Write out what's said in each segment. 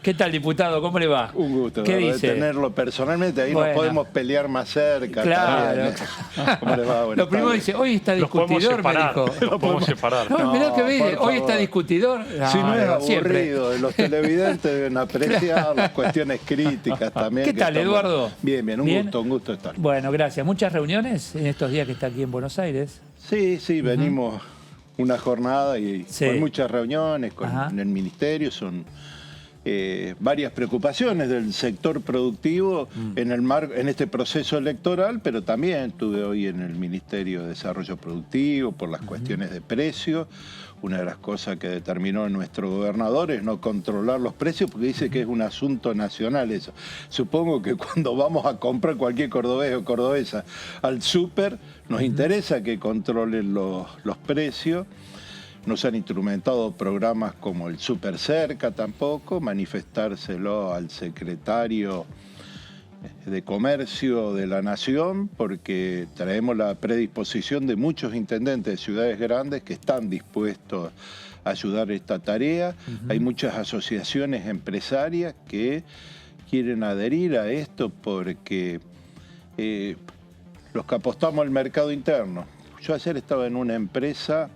¿Qué tal, diputado? ¿Cómo le va? Un gusto ¿Qué de dice? tenerlo personalmente. Ahí Bueno. nos podemos pelear más cerca. Claro. ¿Cómo les va? Buenas Lo primero tardes. dice, hoy está Los podemos discutidor, me separar. dijo. Los podemos separar. No, mirá que por ve, hoy favor. está discutidor. Si no es No, siempre. aburrido, los televidentes deben apreciar las cuestiones críticas también. ¿Qué que tal, estamos- Eduardo? Bien, bien, ¿Bien? un gusto estar. Bueno, gracias. Muchas reuniones en estos días que está aquí en Buenos Aires. Sí, venimos una jornada y Sí. con muchas reuniones Ajá. en el ministerio. Son varias preocupaciones del sector productivo en este proceso electoral, pero también estuve hoy en el Ministerio de Desarrollo Productivo por las cuestiones de precio. Una de las cosas que determinó nuestro gobernador es no controlar los precios porque dice que es un asunto nacional eso. Supongo que cuando vamos a comprar cualquier cordobés o cordobesa al súper, nos interesa que controlen los precios. Nos han instrumentado programas como el Súper Cerca tampoco, manifestárselo al secretario de Comercio de la Nación, porque traemos la predisposición de muchos intendentes de ciudades grandes que están dispuestos a ayudar a esta tarea. Hay muchas asociaciones empresarias que quieren adherir a esto porque los que apostamos al mercado interno. Yo ayer estaba en una empresa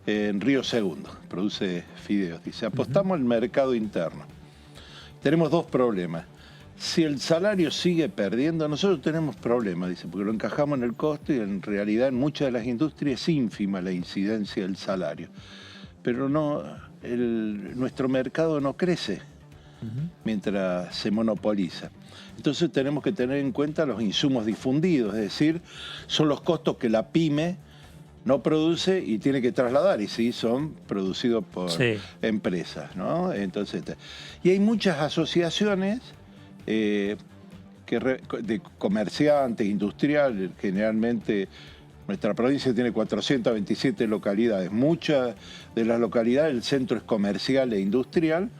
en Río Segundo, produce fideos. Dice, apostamos al mercado interno. Tenemos dos problemas. Si el salario sigue perdiendo, nosotros tenemos problemas, dice, porque lo encajamos en el costo y en realidad en muchas de las industrias es ínfima la incidencia del salario. Pero no, nuestro mercado no crece mientras se monopoliza. Entonces tenemos que tener en cuenta los insumos difundidos, es decir, son los costos que la pyme no produce y tiene que trasladar, y sí, son producidos por empresas, ¿no? Entonces, y hay muchas asociaciones de comerciantes, industriales, generalmente nuestra provincia tiene 427 localidades, muchas de las localidades el centro es comercial e industrial,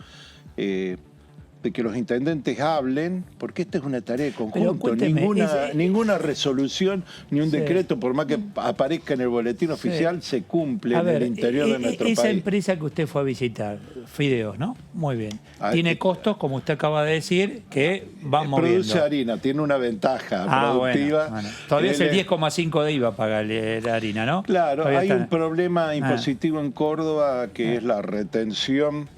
de que los intendentes hablen, porque esta es una tarea de conjunto, cuénteme, ninguna resolución ni un decreto, por más que aparezca en el boletín oficial, se cumple en el interior de nuestro esa país. empresa que usted fue a visitar, Fideos, ¿no? Muy bien. Tiene costos, como usted acaba de decir, que van moviendo. Produce harina, tiene una ventaja productiva. Bueno. Todavía es el 10,5 de IVA paga la harina, ¿no? Claro, todavía hay está. un problema impositivo en Córdoba que es la retención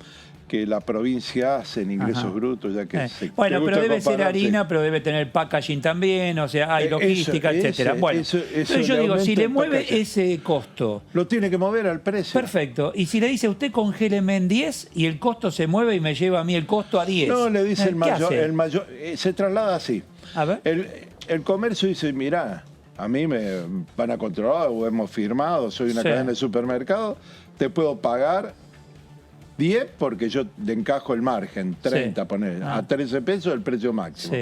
que la provincia hace en ingresos brutos, ya que bueno, pero debe ser harina, pero debe tener packaging también, o sea, hay logística, etcétera. Bueno, entonces yo digo, si le mueve ese costo, lo tiene que mover al precio. Perfecto. Y si le dice, usted congéleme en 10 y el costo se mueve y me lleva a mí el costo a 10. No, le dice el ¿Qué mayor, se traslada así. A ver. El comercio dice, mirá, a mí me van a controlar o hemos firmado, soy una cadena de supermercado, te puedo pagar 10 porque yo le encajo el margen, 30, poner a 13 pesos el precio máximo.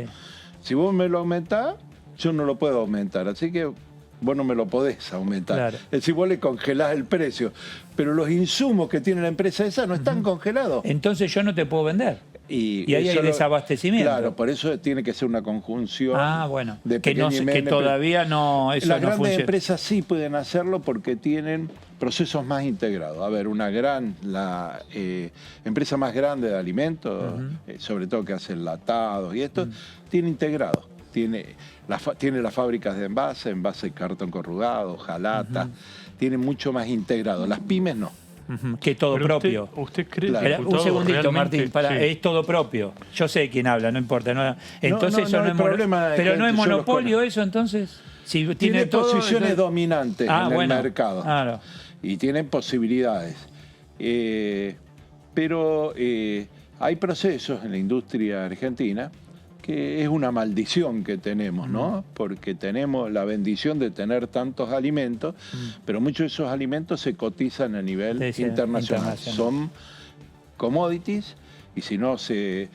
Si vos me lo aumentás, yo no lo puedo aumentar, así que vos no me lo podés aumentar. Claro. Es decir, vos le congelás el precio, pero los insumos que tiene la empresa esa no están congelados. Entonces yo no te puedo vender. Y ahí hay eso desabastecimiento. Claro, por eso tiene que ser una conjunción. Bueno, de que todavía no, eso las no grandes funciona. empresas sí pueden hacerlo porque tienen procesos más integrados. A ver, la empresa más grande de alimentos, sobre todo que hace enlatados y esto, tiene integrado. Tiene las fábricas de envase, cartón corrugado, jalata, tiene mucho más integrado. Las pymes no. Que todo pero propio. ¿Usted cree, Claro. Un segundito, Martín, sí. es todo propio. Yo sé quién habla, no importa. Entonces no eso hay problema, pero no es yo los monopolio eso, entonces. Si Tiene todo, posiciones dominantes en el mercado. Claro. Y tienen posibilidades. Pero hay procesos en la industria argentina que es una maldición que tenemos, ¿no? Porque tenemos la bendición de tener tantos alimentos, pero muchos de esos alimentos se cotizan a nivel internacional. Son commodities y si no se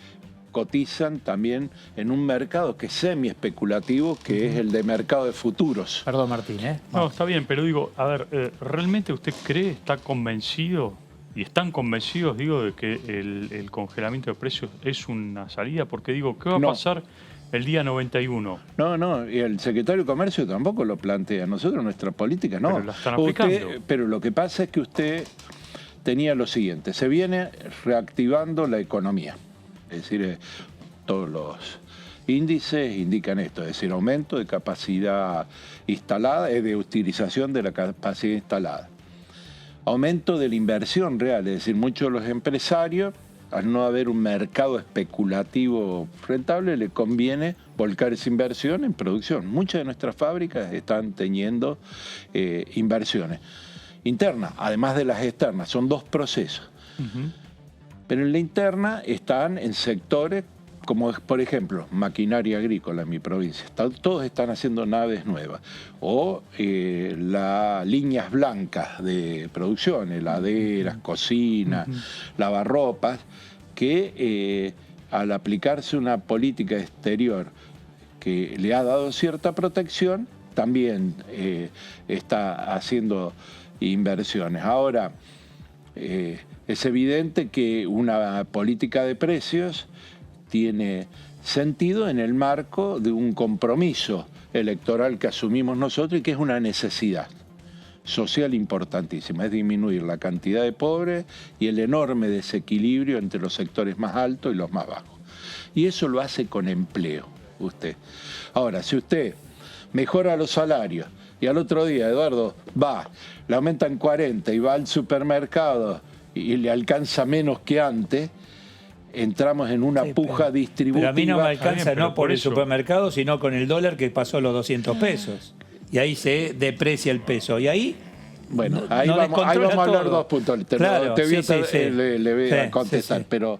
cotizan también en un mercado que es semi-especulativo, que es el de mercado de futuros. Perdón, Martín, No, está bien, pero digo, a ver, ¿realmente usted cree, está convencido, y están convencidos, digo, de que el congelamiento de precios es una salida? Porque digo, ¿qué va a pasar el día 91? No, y el secretario de Comercio tampoco lo plantea. Nosotros, nuestra política, no. Pero la están aplicando. Pero lo que pasa es que usted tenía lo siguiente, se viene reactivando la economía. Es decir, todos los índices indican esto, es decir, aumento de capacidad instalada, de utilización de la capacidad instalada. Aumento de la inversión real, es decir, muchos de los empresarios, al no haber un mercado especulativo rentable, le conviene volcar esa inversión en producción. Muchas de nuestras fábricas están teniendo inversiones internas, además de las externas. Son dos procesos. Pero en la interna están en sectores como, por ejemplo, maquinaria agrícola en mi provincia. Todos están haciendo naves nuevas. O las líneas blancas de producción, heladeras, cocinas, lavarropas, que al aplicarse una política exterior que le ha dado cierta protección, también está haciendo inversiones. Ahora, es evidente que una política de precios tiene sentido en el marco de un compromiso electoral que asumimos nosotros y que es una necesidad social importantísima, es disminuir la cantidad de pobres y el enorme desequilibrio entre los sectores más altos y los más bajos. Y eso lo hace con empleo, usted. Ahora, si usted mejora los salarios y al otro día, Eduardo, le aumentan 40 y va al supermercado y le alcanza menos que antes, entramos en una puja distributiva. Pero a mí no me alcanza no por el supermercado, sino con el dólar que pasó los 200 pesos. Y ahí se deprecia el peso. Y ahí... Bueno, ahí vamos a hablar dos puntos. Le voy a contestar. Pero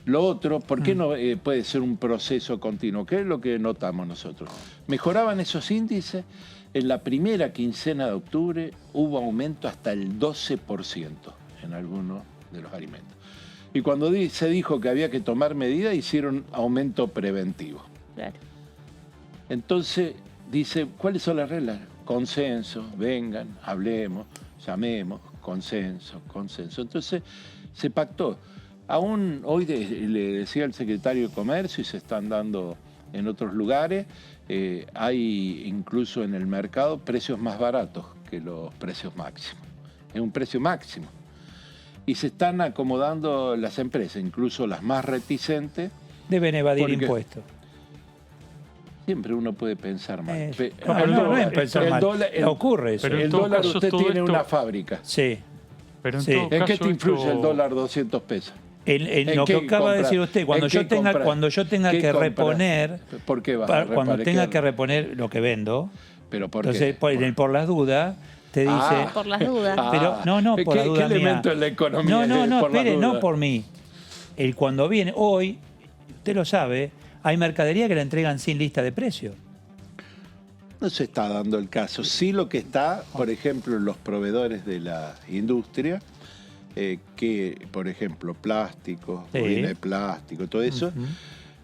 lo otro, ¿por qué no puede ser un proceso continuo? ¿Qué es lo que notamos nosotros? Mejoraban esos índices. En la primera quincena de octubre hubo aumento hasta el 12% en algunos de los alimentos. Y cuando se dijo que había que tomar medidas, hicieron aumento preventivo. Claro. Entonces, dice, ¿cuáles son las reglas? Consenso, vengan, hablemos, llamemos, consenso. Entonces, se pactó. Aún hoy le decía al secretario de Comercio, y se están dando en otros lugares, hay incluso en el mercado precios más baratos que los precios máximos. Es un precio máximo. Y se están acomodando las empresas, incluso las más reticentes. Deben evadir impuestos. Siempre uno puede pensar mal. No es pensar mal. Ocurre eso. Pero el dólar, usted tiene una fábrica. Sí. Pero ¿En qué te influye el dólar 200 pesos? En lo que acaba de decir usted, cuando yo tenga que reponer, ¿por qué vas a reparar? Cuando tenga que reponer lo que vendo, ¿pero por entonces qué? por las dudas, te dice... Por las dudas. Pero no por la duda ¿Qué elemento en la economía? No, espere, no por mí. Cuando viene, hoy, usted lo sabe, hay mercadería que la entregan sin lista de precios. No se está dando el caso. Sí lo que está, por ejemplo, los proveedores de la industria, que, por ejemplo, plástico, bobina de plástico, todo eso,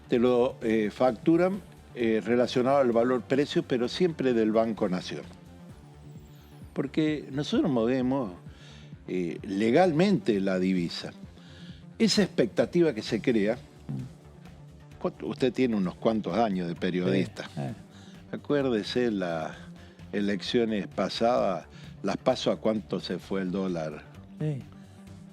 te lo facturan relacionado al valor-precio, pero siempre del Banco Nación. Porque nosotros movemos legalmente la divisa. Esa expectativa que se crea, usted tiene unos cuantos años de periodista. Acuérdese las elecciones pasadas, las PASO, ¿a cuánto se fue el dólar? Sí.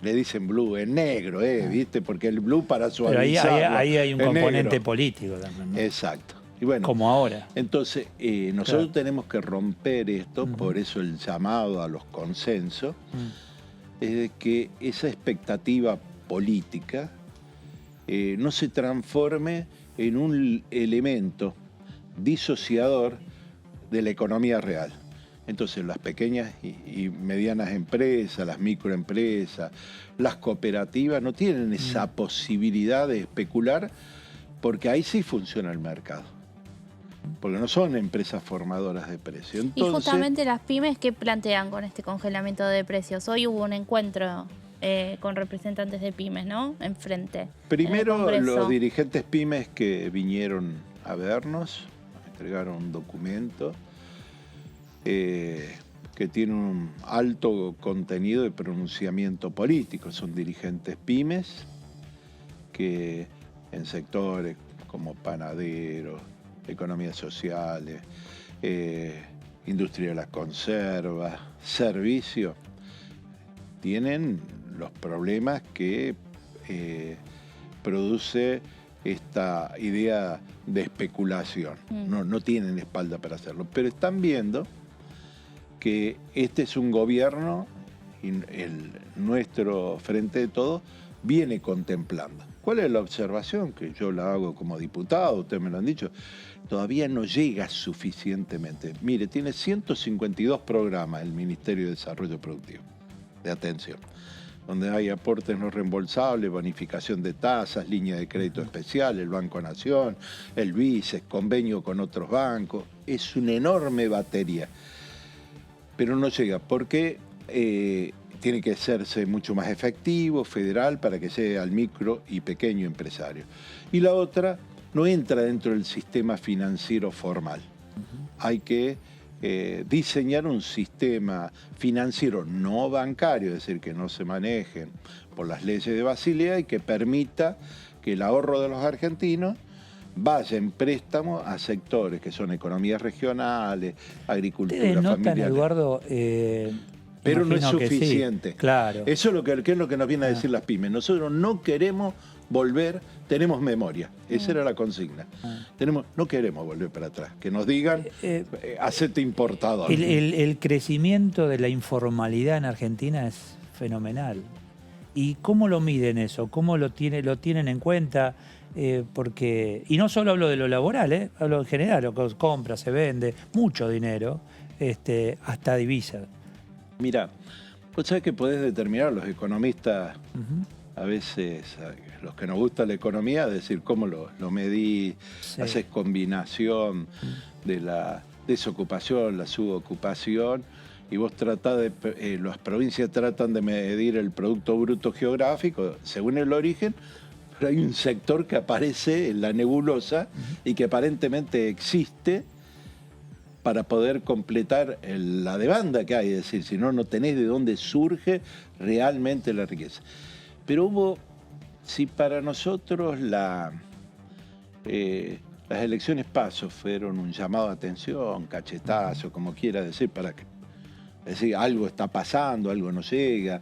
Le dicen blue, en negro, ¿viste? Porque el blue para suavizar. Pero ahí hay un componente político también, ¿no? Exacto. Y bueno, como ahora. Entonces, nosotros tenemos que romper esto, por eso el llamado a los consensos, es de que esa expectativa política no se transforme en un elemento disociador de la economía real. Entonces, las pequeñas y medianas empresas, las microempresas, las cooperativas no tienen esa posibilidad de especular, porque ahí sí funciona el mercado. Porque no son empresas formadoras de precios. Y justamente las pymes, ¿qué plantean con este congelamiento de precios? Hoy hubo un encuentro con representantes de pymes, ¿no? Enfrente. Primero, los dirigentes pymes que vinieron a vernos, entregaron un documento que tiene un alto contenido de pronunciamiento político. Son dirigentes pymes que en sectores como panaderos, economías sociales, industria de las conservas, servicios, tienen los problemas que produce esta idea de especulación. No tienen espalda para hacerlo, pero están viendo que este es un gobierno y nuestro Frente de Todos viene contemplando. ¿Cuál es la observación? Que yo la hago como diputado, ustedes me lo han dicho, todavía no llega suficientemente. Mire, tiene 152 programas el Ministerio de Desarrollo Productivo, de atención, donde hay aportes no reembolsables, bonificación de tasas, línea de crédito especial, el Banco Nación, el BICES, convenio con otros bancos. Es una enorme batería, pero no llega porque tiene que hacerse mucho más efectivo, federal, para que llegue al micro y pequeño empresario. Y la otra, no entra dentro del sistema financiero formal. Hay que diseñar un sistema financiero no bancario, es decir, que no se manejen por las leyes de Basilea y que permita que el ahorro de los argentinos vaya en préstamo a sectores que son economías regionales, agricultura familiar. ¿Notan, Eduardo? Pero no es suficiente. Sí, claro. Eso es lo que nos viene a decir las pymes. Nosotros no queremos volver, tenemos memoria. Esa era la consigna. No queremos volver para atrás. Que nos digan, hacete importador. El crecimiento de la informalidad en Argentina es fenomenal. ¿Y cómo lo miden eso? ¿Cómo lo tienen en cuenta? Porque, y no solo hablo de lo laboral, hablo en general, lo que compra, se vende, mucho dinero, hasta divisas. Mira, vos sabés que podés determinar, los economistas, a veces, los que nos gusta la economía, decir cómo lo medís, haces combinación de la desocupación, la subocupación, y vos tratás las provincias tratan de medir el Producto Bruto Geográfico según el origen, pero hay un sector que aparece en la nebulosa y que aparentemente existe para poder completar la demanda que hay, es decir, si no tenés de dónde surge realmente la riqueza. Pero si para nosotros las elecciones PASO fueron un llamado de atención, cachetazo, como quiera decir, para que decir algo está pasando, algo no llega,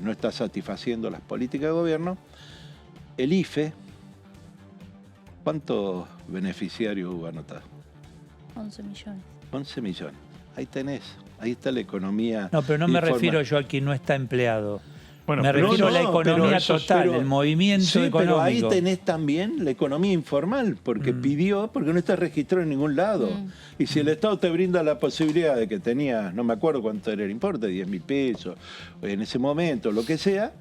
no está satisfaciendo las políticas de gobierno, el IFE, ¿cuántos beneficiarios hubo anotados? 11 millones. 11 millones. Ahí tenés. Ahí está la economía. No, pero no me refiero yo a quien no está empleado. Bueno, me refiero a la economía total, el movimiento económico. Pero ahí tenés también la economía informal, porque porque no está registrado en ningún lado. Y si el Estado te brinda la posibilidad de que tenías, no me acuerdo cuánto era el importe, 10.000 pesos, en ese momento, lo que sea,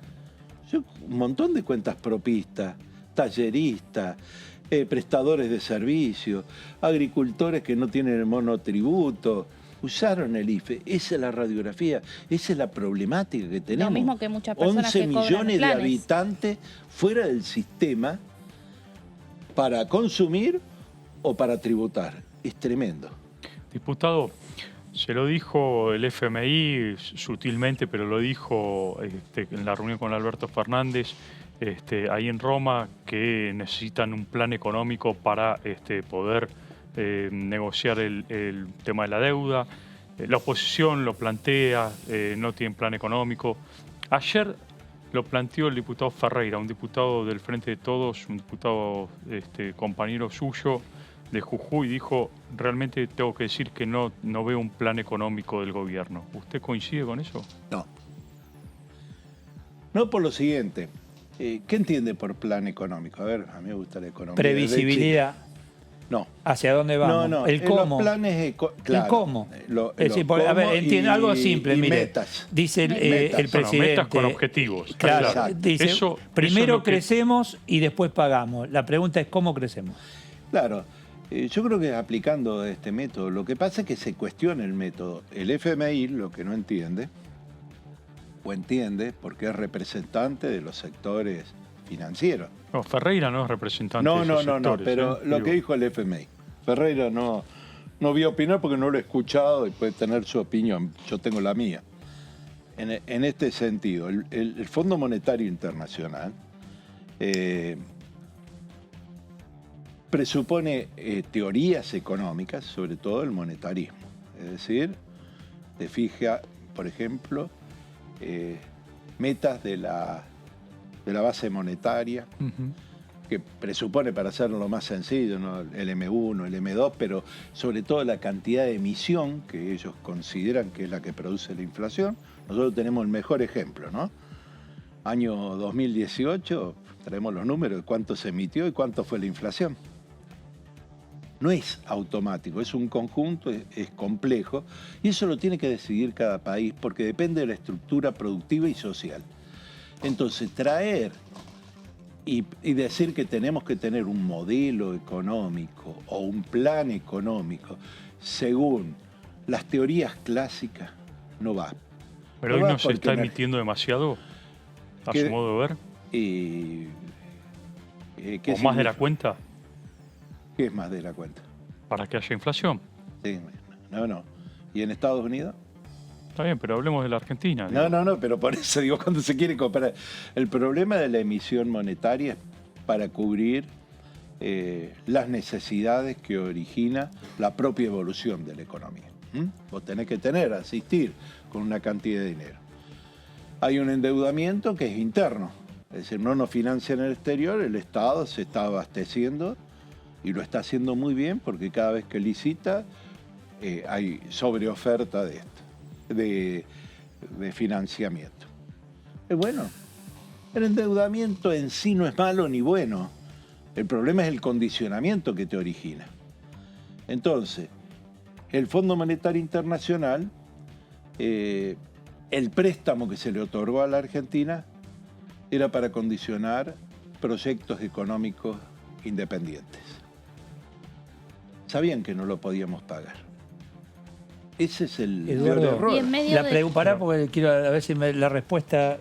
un montón de cuentas propistas, talleristas, prestadores de servicios, agricultores que no tienen el monotributo, usaron el IFE. Esa es la radiografía, esa es la problemática que tenemos. Lo mismo que muchas personas 11 que cobran millones de planes. habitantes fuera del sistema para consumir o para tributar. Es tremendo. Diputado, se lo dijo el FMI sutilmente, pero lo dijo en la reunión con Alberto Fernández, ahí en Roma, que necesitan un plan económico para poder negociar el tema de la deuda. La oposición lo plantea, no tienen plan económico. Ayer lo planteó el diputado Ferreira, un diputado del Frente de Todos, un diputado compañero suyo de Jujuy, dijo, realmente tengo que decir que no veo un plan económico del gobierno. ¿Usted coincide con eso? No. No, por lo siguiente. ¿Qué entiende por plan económico? A ver, a mí me gusta la economía. Previsibilidad. No. ¿Hacia dónde vamos? No, el cómo. Los planes claro, el cómo. Es decir, a ver, entiendo algo simple, mire. Metas. Dice el presidente. Bueno, metas con objetivos. Claro, dice, primero crecemos y después pagamos. La pregunta es cómo crecemos. Claro. Yo creo que aplicando este método, lo que pasa es que se cuestiona el método. El FMI lo que no entiende, o entiende porque es representante de los sectores financieros. No, Ferreira no es representante de esos sectores. No, pero lo que dijo el FMI. Ferreira no voy a opinar porque no lo he escuchado y puede tener su opinión. Yo tengo la mía. En este sentido, el Fondo Monetario Internacional presupone teorías económicas, sobre todo el monetarismo. Es decir, te fija, por ejemplo, metas de la de la base monetaria, que presupone, para hacerlo lo más sencillo, ¿no?, el M1, el M2, pero sobre todo la cantidad de emisión que ellos consideran que es la que produce la inflación. Nosotros tenemos el mejor ejemplo, ¿no? Año 2018, traemos los números de cuánto se emitió y cuánto fue la inflación. No es automático, es un conjunto, es complejo, y eso lo tiene que decidir cada país porque depende de la estructura productiva y social. Entonces, traer y decir que tenemos que tener un modelo económico o un plan económico según las teorías clásicas no va. Pero hoy no se está emitiendo demasiado, a su modo de ver. ¿O más de la cuenta? ¿Qué es más de la cuenta? Para que haya inflación. Sí, no. ¿Y en Estados Unidos? Está bien, pero hablemos de la Argentina. No, pero por eso digo, cuando se quiere comparar. El problema de la emisión monetaria es para cubrir las necesidades que origina la propia evolución de la economía. Vos tenés que asistir con una cantidad de dinero. Hay un endeudamiento que es interno, es decir, no nos financia en el exterior, el Estado se está abasteciendo y lo está haciendo muy bien porque cada vez que licita hay sobreoferta de esto. De financiamiento. Es bueno. El endeudamiento en sí no es malo ni bueno. El problema es el condicionamiento que te origina. Entonces, el Fondo Monetario Internacional, el préstamo que se le otorgó a la Argentina era para condicionar proyectos económicos independientes. Sabían que no lo podíamos pagar. Ese es el error. Y en medio Pará, porque quiero a ver si la respuesta,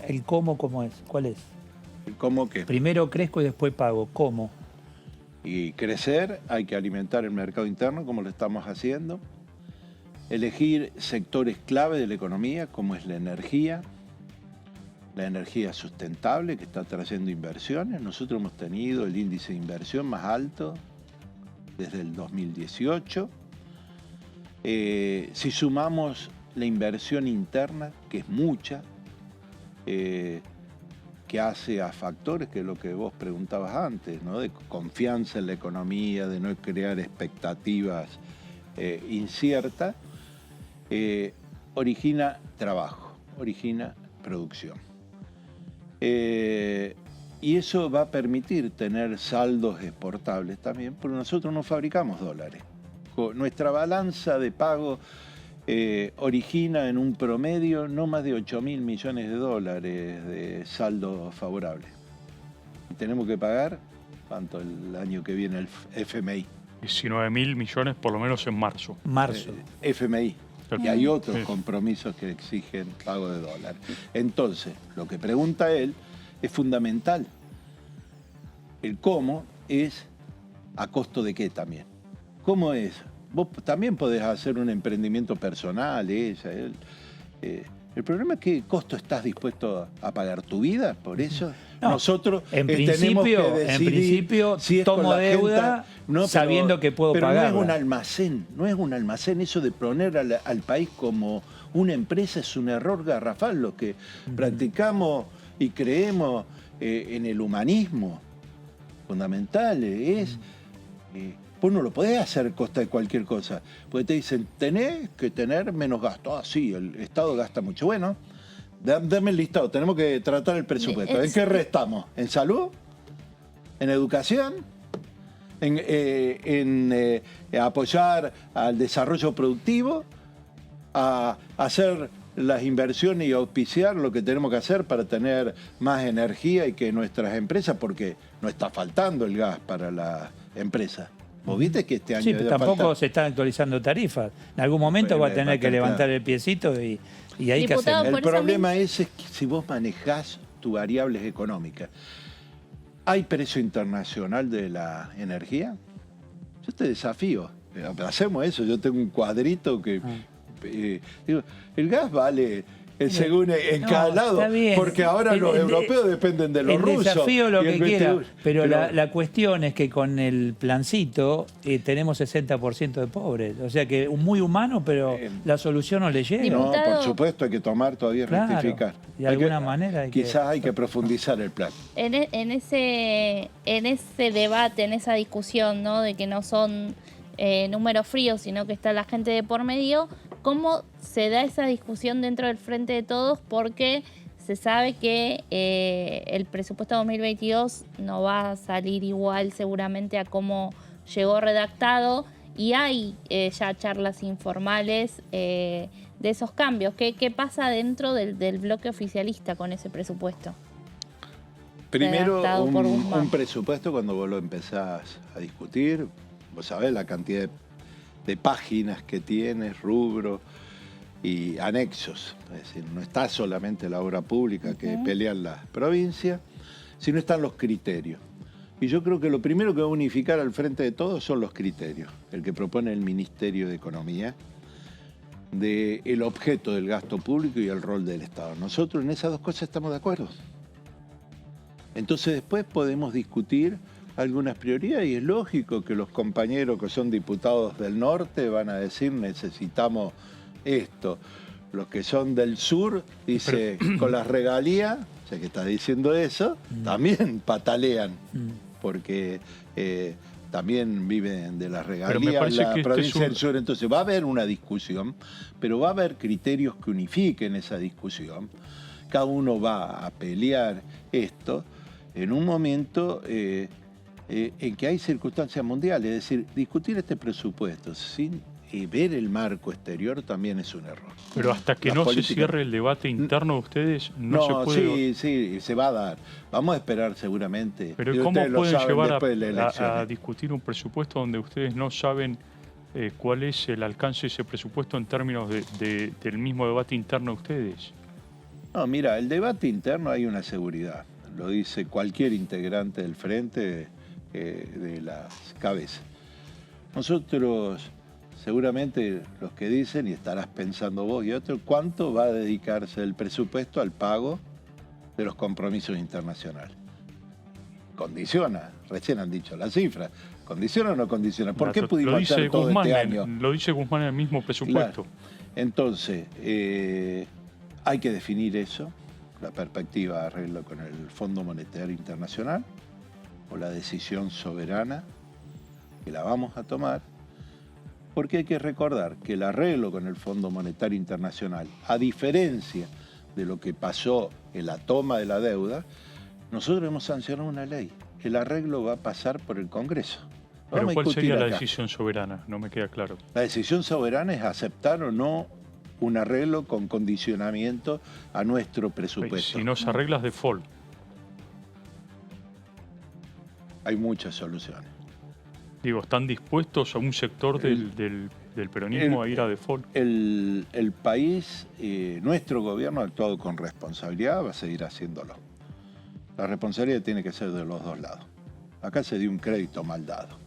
el cómo es. ¿Cuál es? ¿El cómo qué? Primero crezco y después pago. ¿Cómo? Y crecer, hay que alimentar el mercado interno, como lo estamos haciendo. Elegir sectores clave de la economía, como es la energía sustentable, que está trayendo inversiones. Nosotros hemos tenido el índice de inversión más alto desde el 2018. Si sumamos la inversión interna, que es mucha, que hace a factores, que es lo que vos preguntabas antes, ¿no?, de confianza en la economía, de no crear expectativas inciertas, origina trabajo, origina producción. Y eso va a permitir tener saldos exportables también, porque nosotros no fabricamos dólares. Nuestra balanza de pago origina en un promedio no más de 8.000 millones de dólares de saldo favorable. Y tenemos que pagar, ¿cuánto el año que viene el FMI? 19.000 millones por lo menos en marzo. FMI. Y hay otros compromisos que exigen pago de dólar. Entonces, lo que pregunta él es fundamental. El cómo es a costo de qué también. ¿Cómo es? Vos también podés hacer un emprendimiento personal, ella, él. El problema es qué costo estás dispuesto a pagar. ¿Tu vida? Por eso nosotros tenemos que decidir en principio si es tomo con la deuda sabiendo que puedo pagarla. No es un almacén, no es un almacén. Eso de poner al país como una empresa es un error garrafal. Lo que practicamos y creemos en el humanismo fundamental es... Vos no lo podés hacer a costa de cualquier cosa. Porque te dicen, tenés que tener menos gasto. Ah, sí, el Estado gasta mucho. Bueno, dame el listado. Tenemos que tratar el presupuesto. ¿En qué restamos? ¿En salud? ¿En educación? ¿En apoyar al desarrollo productivo? ¿A hacer las inversiones y auspiciar lo que tenemos que hacer para tener más energía y que nuestras empresas, porque no está faltando el gas para las empresas? ¿Vos viste que este año... Sí, pero tampoco se están actualizando tarifas. En algún momento va a tener que levantar el piecito y hay que hacerlo. El problema es que si vos manejás tus variables económicas, ¿hay precio internacional de la energía? Yo te desafío. Hacemos eso. Yo tengo un cuadrito que... digo, el gas vale según en No, cada lado, está bien. porque ahora los europeos dependen de los rusos. El desafío lo y el que quiera, 22. pero la cuestión es que con el plancito tenemos 60% de pobres. O sea que muy humano, pero la solución no le llega. No, Diputado. por supuesto hay que tomar todavía, Claro, rectificar. de alguna manera Quizás hay que profundizar el plan. En ese debate, en esa discusión, ¿no? De que no son números fríos, sino que está la gente de por medio, ¿cómo se da esa discusión dentro del Frente de Todos? Porque se sabe que el presupuesto 2022 no va a salir igual seguramente a cómo llegó redactado, y hay ya charlas informales de esos cambios. ¿Qué pasa dentro del bloque oficialista con ese presupuesto? Primero, Redactado por Guzmán. un presupuesto, cuando vos lo empezás a discutir, vos sabés la cantidad de páginas que tiene, rubro y anexos. Es decir, no está solamente la obra pública que pelean las provincias, sino están los criterios. Y yo creo que lo primero que va a unificar al Frente de Todos son los criterios. El que propone el Ministerio de Economía, del objeto del gasto público y el rol del Estado. Nosotros en esas dos cosas estamos de acuerdo. Entonces después podemos discutir algunas prioridades, y es lógico que los compañeros que son diputados del norte van a decir necesitamos esto. Los que son del sur, dice, con las regalías, o sea que está diciendo eso, también patalean, porque también viven de las regalías la provincia del sur. Entonces va a haber una discusión, pero va a haber criterios que unifiquen esa discusión. Cada uno va a pelear esto en un momento en que hay circunstancias mundiales. Es decir, discutir este presupuesto sin ver el marco exterior también es un error. Pero hasta que no se cierre el debate interno de ustedes, no se puede... Sí, se va a dar. Vamos a esperar seguramente. Pero ¿cómo pueden llevar a discutir un presupuesto donde ustedes no saben cuál es el alcance de ese presupuesto en términos del mismo debate interno de ustedes? No, mira, el debate interno hay una seguridad. Lo dice cualquier integrante del frente de las cabezas. Nosotros, seguramente los que dicen, y estarás pensando vos y otros, ¿cuánto va a dedicarse el presupuesto al pago de los compromisos internacionales? Condiciona, recién han dicho la cifra. ¿Condiciona o no condiciona? ¿Por qué pudimos hacer todo este año? Lo dice Guzmán en el mismo presupuesto. Claro. Entonces, hay que definir eso, la perspectiva de arreglo con el Fondo Monetario Internacional, o la decisión soberana, que la vamos a tomar, porque hay que recordar que el arreglo con el Fondo Monetario Internacional, a diferencia de lo que pasó en la toma de la deuda, nosotros hemos sancionado una ley. El arreglo va a pasar por el Congreso. ¿Pero cuál sería la decisión soberana? No me queda claro. La decisión soberana es aceptar o no un arreglo con condicionamiento a nuestro presupuesto. Si no se arregla es default. Hay muchas soluciones. Digo, ¿están dispuestos a un sector del peronismo a ir a default? El país, nuestro gobierno ha actuado con responsabilidad, va a seguir haciéndolo. La responsabilidad tiene que ser de los dos lados. Acá se dio un crédito mal dado.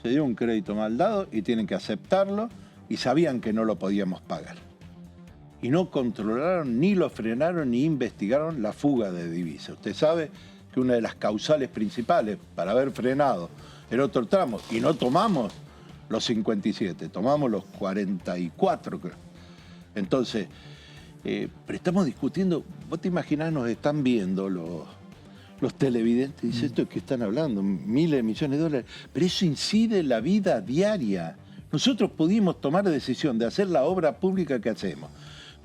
Se dio un crédito mal dado y tienen que aceptarlo, y sabían que no lo podíamos pagar. Y no controlaron, ni lo frenaron, ni investigaron la fuga de divisas. Usted sabe que una de las causales principales para haber frenado el otro tramo, y no tomamos los 57, tomamos los 44, creo. Entonces, pero estamos discutiendo, vos te imaginás, nos están viendo los televidentes, y dicen, esto es que están hablando, miles de millones de dólares, pero eso incide en la vida diaria. Nosotros pudimos tomar la decisión de hacer la obra pública que hacemos,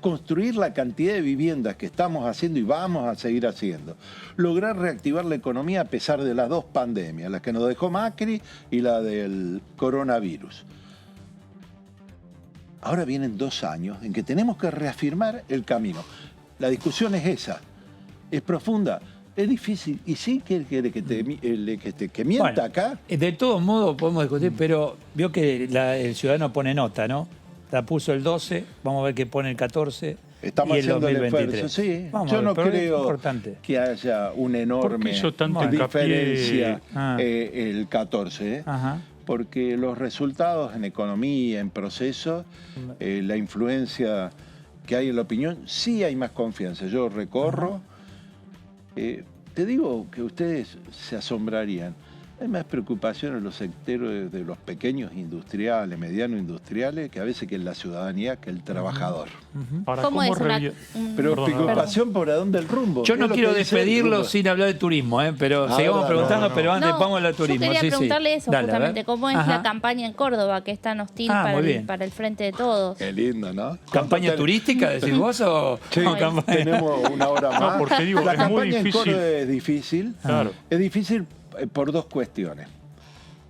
construir la cantidad de viviendas que estamos haciendo y vamos a seguir haciendo, lograr reactivar la economía a pesar de las dos pandemias, la que nos dejó Macri y la del coronavirus. Ahora vienen 2 años en que tenemos que reafirmar el camino. La discusión es esa, es profunda, es difícil. ¿Y sí quiere que mienta bueno, acá? De todos modos podemos discutir, pero vio que el ciudadano pone nota, ¿no? La puso el 12, vamos a ver qué pone el 14 Estamos y el haciendo 2023. el esfuerzo, sí. Vamos Yo no creo que haya una enorme diferencia el 14, Ajá. porque los resultados en economía, en procesos, la influencia que hay en la opinión, sí hay más confianza. Yo recorro, te digo que ustedes se asombrarían. Hay más preocupación en los sectores de los pequeños industriales, medianos industriales, que a veces que en la ciudadanía, que el trabajador. Ahora, ¿Cómo es una- Pero Perdón, preocupación por a dónde el rumbo. Yo ¿Qué no es lo quiero que dice el despedirlo rumbo? sin hablar de turismo, pero Ah, sigamos dale, preguntando, no. pero antes vamos al turismo. Yo quería sí, sí. preguntarle eso Dale, a ver. justamente, ¿cómo es Ajá. la campaña en Córdoba, que es tan hostil Ah, muy bien. para el frente de todos? Qué lindo, ¿no? ¿Campaña ¿Cuánto turística, decís vos, o Sí, o campaña? tenemos una hora más. porque digo, la es muy campaña en difícil. Córdoba es difícil. Claro. Es difícil por dos cuestiones.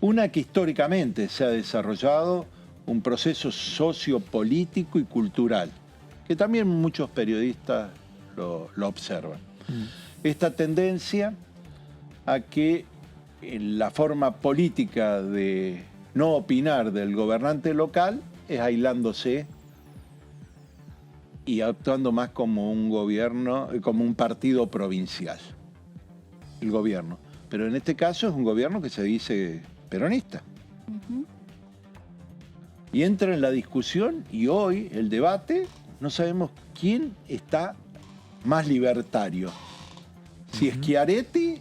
Una, que históricamente se ha desarrollado un proceso sociopolítico y cultural, que también muchos periodistas lo observan. Esta tendencia a que la forma política de no opinar del gobernante local es aislándose y actuando más como un gobierno, como un partido provincial. El gobierno. Pero en este caso es un gobierno que se dice peronista. Y entra en la discusión y hoy el debate, no sabemos quién está más libertario. Si es Schiaretti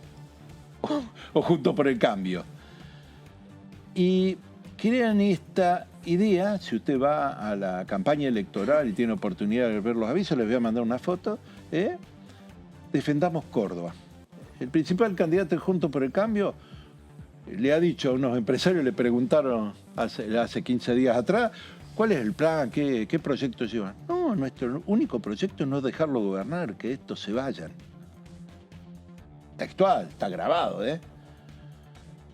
o Juntos por el Cambio. Y crean esta idea, si usted va a la campaña electoral y tiene oportunidad de ver los avisos, les voy a mandar una foto, defendamos Córdoba. El principal candidato de Juntos por el Cambio le ha dicho a unos empresarios, le preguntaron hace 15 días atrás, ¿cuál es el plan? ¿Qué proyectos llevan? No, nuestro único proyecto es no dejarlo gobernar, que estos se vayan. Textual, está grabado, ¿eh?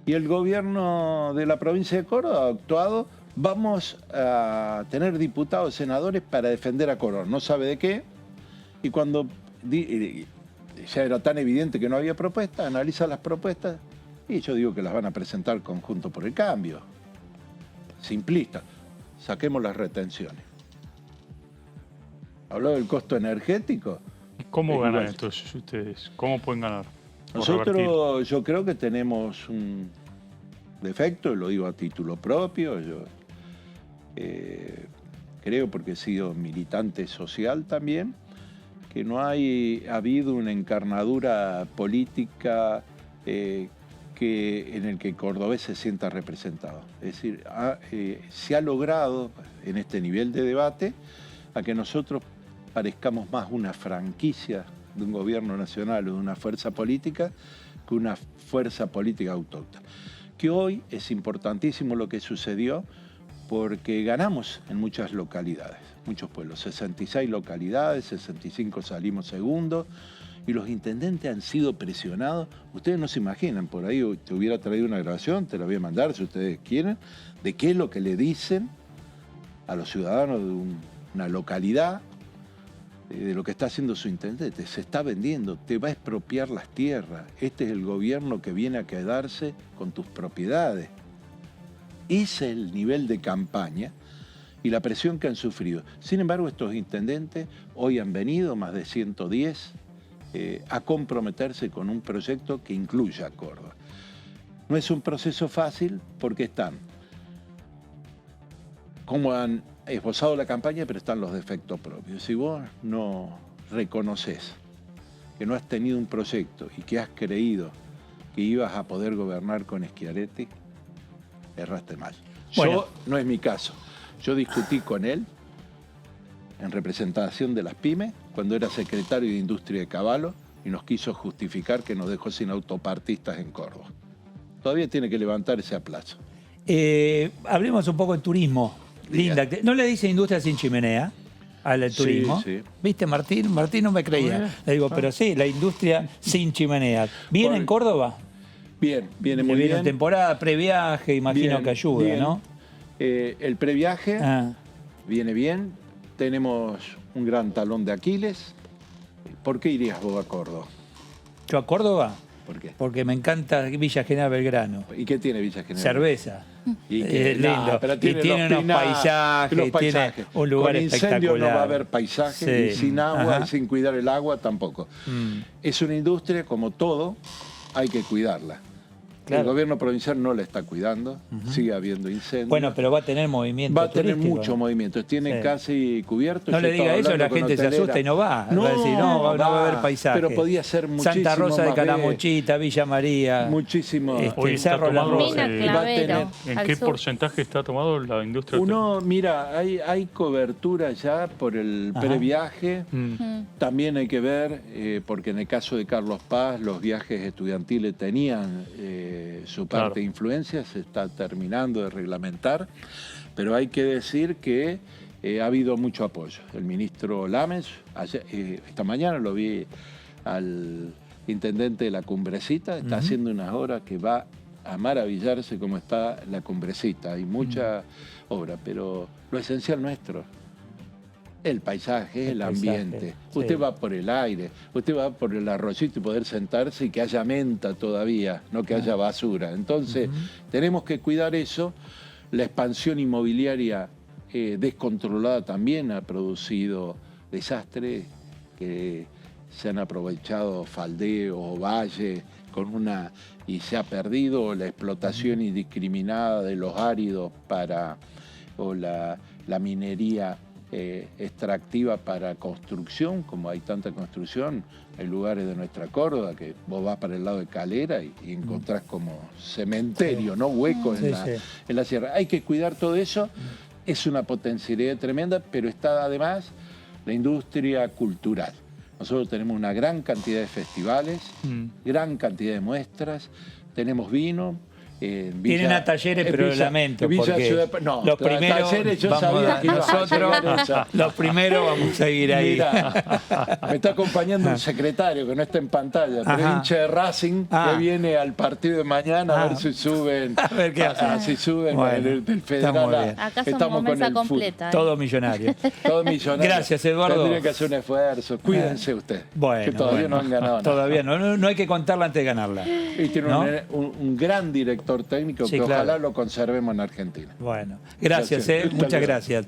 Y el gobierno de la provincia de Córdoba ha actuado, vamos a tener diputados, senadores para defender a Córdoba. No sabe de qué, y cuando ya era tan evidente que no había propuesta, analiza las propuestas, y yo digo que las van a presentar Juntos por el Cambio. Simplista. Saquemos las retenciones. ¿Habló del costo energético? ¿Cómo ganan Igual. entonces ustedes? ¿Cómo pueden ganar? O revertir. Nosotros, yo creo que tenemos un defecto, lo digo a título propio, yo creo, porque he sido militante social también, que no ha habido una encarnadura política en el que el cordobés se sienta representado. Es decir, se ha logrado en este nivel de debate a que nosotros parezcamos más una franquicia de un gobierno nacional o de una fuerza política que una fuerza política autóctona. Que hoy es importantísimo lo que sucedió porque ganamos en muchas localidades, muchos pueblos, 66 localidades, 65 salimos segundos, y los intendentes han sido presionados. Ustedes no se imaginan, por ahí te hubiera traído una grabación, te la voy a mandar si ustedes quieren, de qué es lo que le dicen a los ciudadanos de una localidad, de lo que está haciendo su intendente. Se está vendiendo, te va a expropiar las tierras. Este es el gobierno que viene a quedarse con tus propiedades. Ese es el nivel de campaña y la presión que han sufrido. Sin embargo, estos intendentes hoy han venido, más de 110, a comprometerse con un proyecto que incluya a Córdoba. No es un proceso fácil porque están, como han esbozado la campaña, pero están los defectos propios. Si vos no reconoces que no has tenido un proyecto y que has creído que ibas a poder gobernar con Schiaretti, erraste mal. Bueno. Yo, no es mi caso. Yo discutí con él en representación de las pymes cuando era secretario de Industria de Caballo y nos quiso justificar que nos dejó sin autopartistas en Córdoba. Todavía tiene que levantar ese aplazo. Hablemos un poco de turismo. Linda. ¿No le dice industria sin chimenea al Sí, turismo? sí. ¿Viste, Martín? Martín no me creía. Le digo, pero sí, la industria sin chimenea. ¿Bien Por- en Córdoba? Bien, viene muy Viene bien. en temporada, previaje, imagino Bien, que ayuda, bien. ¿no? El previaje Ah, viene bien. Tenemos un gran talón de Aquiles. ¿Por qué irías vos a Córdoba? ¿yo a Córdoba? ¿Por qué? Porque me encanta Villa General Belgrano. ¿Y qué tiene Villa General? Cerveza. Y que, Lindo. pero Y tiene tiene los unos pinares, paisajes, los y tiene paisajes. un lugar Con incendio espectacular. no va a haber paisaje, Sí. y sin agua, Ajá. y sin cuidar el agua tampoco. Mm. Es una industria, como todo, hay que cuidarla. Claro. El gobierno provincial no la está cuidando, sigue habiendo incendios. Bueno, pero va a tener movimiento Va a tener turístico, mucho ¿no? movimiento, tiene Sí. casi cubierto. No Yo le estaba diga eso, hablando la con gente se hotelera. asusta y no va. Va a decir, no va a haber paisaje. Pero podía ser muchísimo Santa Rosa de más Calamuchita, Villa María. Muchísimo. Hoy está Cerro Las tomado, Rosas. Mina va a tener- Clavero. ¿En al qué sur. porcentaje está tomado la industria? Mira, hay cobertura ya por el Ajá. previaje. Mm. También hay que ver, porque en el caso de Carlos Paz, los viajes estudiantiles tenían su parte Claro. de influencia, se está terminando de reglamentar, pero hay que decir que ha habido mucho apoyo. El ministro Lames, esta mañana lo vi al intendente de la Cumbrecita, está haciendo unas obras que va a maravillarse cómo está la Cumbrecita. Hay mucha obra, pero lo esencial nuestro, el paisaje, el paisaje, ambiente. sí. Usted va por el aire, usted va por el arroyito y poder sentarse y que haya menta todavía, no que haya basura. Entonces, tenemos que cuidar eso. La expansión inmobiliaria descontrolada también ha producido desastres que se han aprovechado faldeos, valles, y se ha perdido la explotación indiscriminada de los áridos o la minería extractiva para construcción. Como hay tanta construcción, hay lugares de nuestra Córdoba que vos vas para el lado de Calera y encontrás como cementerio, ¿no? Huecos Sí, en la sierra. Hay que cuidar todo eso, es una potencialidad tremenda, pero está además la industria cultural. Nosotros tenemos una gran cantidad de festivales, gran cantidad de muestras, tenemos vino. Tienen a Talleres, pero lo lamento, Villa porque Ciudad- no, los primeros Talleres yo vamos sabía a- que iba a nosotros, llegar esa. los primeros vamos a seguir ahí. Mira, me está acompañando un secretario que no está en pantalla, pero Ajá. hincha de Racing, Ah. que viene al partido de mañana a Ah. ver si suben. A ver qué hacen. Si suben Bueno, del está federal. muy bien. Acá Estamos somos con mesa el fútbol. completa. Todo millonario. Todo millonario. Gracias, Eduardo. Tendrían que hacer un esfuerzo. Cuídense usted. Bueno, que todavía bueno. no han ganado nada. Todavía no hay que contarla antes de ganarla. Y tiene ¿No? un gran director técnico Sí, que claro. ojalá lo conservemos en Argentina. Bueno, gracias, Gracias. Hasta muchas luego. gracias.